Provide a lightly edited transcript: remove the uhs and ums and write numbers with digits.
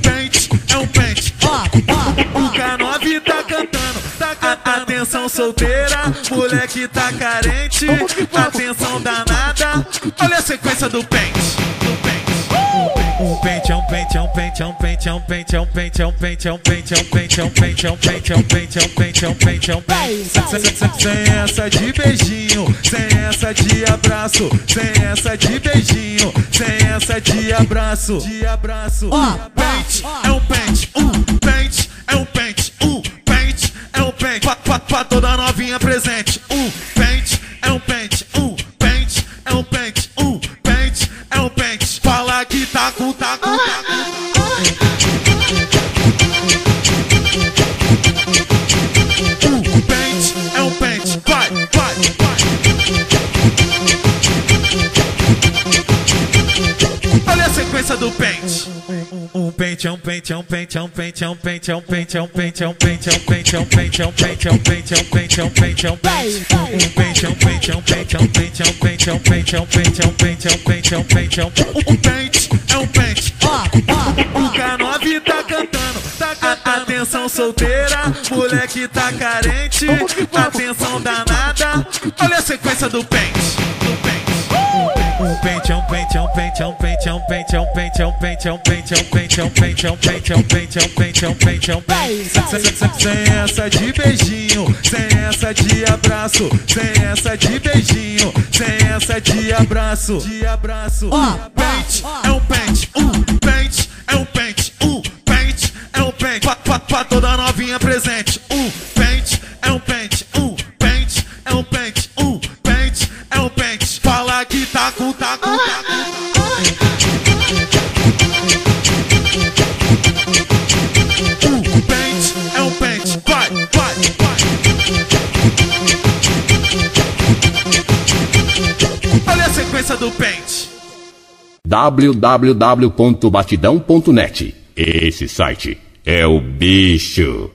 Pente, o K9 tá cantando. Atenção solteira, moleque tá carente. Atenção danada, olha a sequência do pente. Sem essa de beijinho, sem essa de abraço, sem essa de beijinho, sem essa de abraço. Pente é um pente, pente é um pente, pente é um pente. Pra toda novinha presente. Pente é um pente, pente é um pente, pente é um pente. Fala que tá com. Pente é um pente, vai. Olha a sequência do pente. Pente é um pente, o K9 tá cantando. Atenção solteira, moleque tá carente. Atenção danada, olha a sequência do pente. Sem essa de beijinho, sem essa de abraço, sem essa de beijinho, sem essa de abraço. Pente é um pente, pente é um pente, pente é um pente. Pra toda novinha presente. Pente é um pente, pente é um pente, pente é um pente. Fala que tá com. Pente é um pente, vai. Olha a sequência do pente. www.batidão.net. Esse site é o bicho.